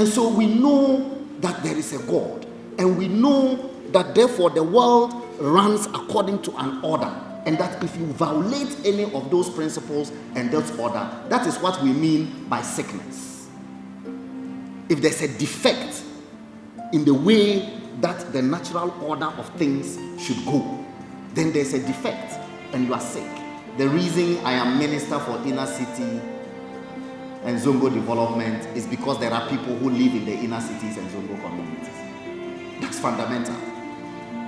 And so we know that there is a God, and we know that therefore the world runs according to an order, and that if you violate any of those principles and that order, that is what we mean by sickness. If there's a defect in the way that the natural order of things should go, then there's a defect and you are sick. The reason I am minister for inner city and Zongo development is because there are people who live in the inner cities and Zongo communities. That's fundamental.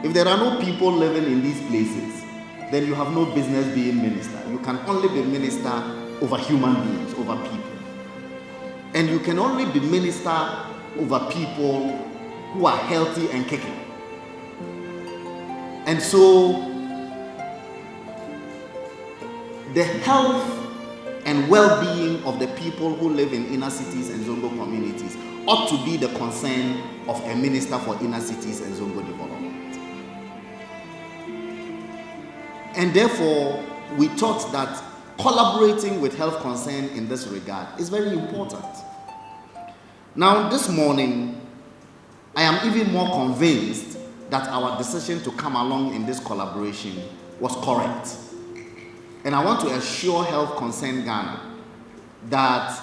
If there are no people living in these places, then you have no business being minister. You can only be minister over human beings, over people. And you can only be minister over people who are healthy and kicking. And so the health and well-being of the people who live in inner cities and Zongo communities ought to be the concern of a minister for inner cities and Zongo development. And therefore, we thought that collaborating with health concern in this regard is very important. Now, this morning, I am even more convinced that our decision to come along in this collaboration was correct. And I want to assure Health Concern Ghana that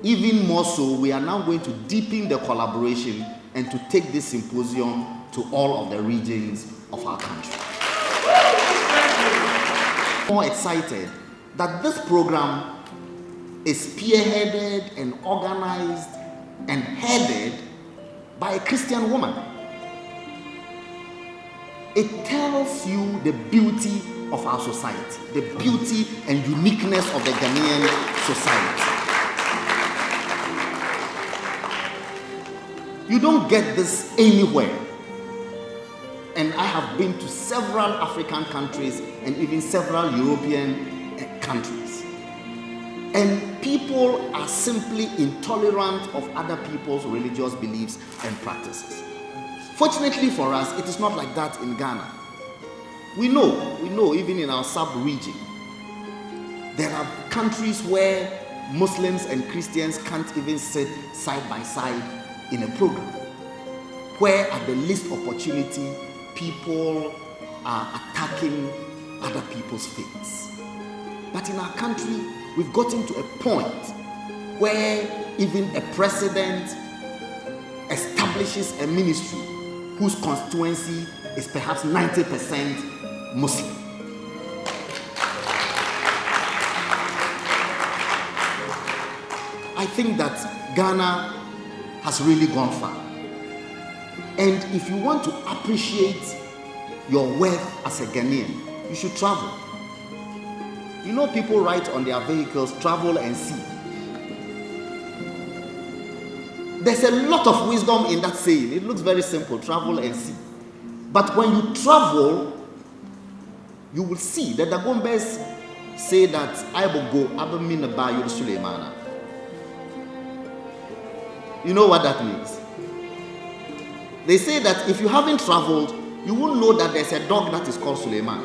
even more so, we are now going to deepen the collaboration and to take this symposium to all of the regions of our country. More excited that this program is spearheaded and organized and headed by a Christian woman. It tells you the beauty of our society, the beauty and uniqueness of the Ghanaian society. You don't get this anywhere. And I have been to several African countries and even several European countries. And people are simply intolerant of other people's religious beliefs and practices. Fortunately for us, it is not like that in Ghana. We know even in our sub-region, there are countries where Muslims and Christians can't even sit side by side in a program, where at the least opportunity, people are attacking other people's faiths. But in our country, we've gotten to a point where even a president establishes a ministry whose constituency is perhaps 90% Muslim. I think that Ghana has really gone far. And if you want to appreciate your worth as a Ghanaian, you should travel. You know, people write on their vehicles, travel and see. There's a lot of wisdom in that saying. It looks very simple, travel and see. But when you travel, you will see that the Gombes say that I will go AMINA SAMMO. You know what that means? They say that if you haven't traveled, you won't know that there's a dog that is called Suleiman.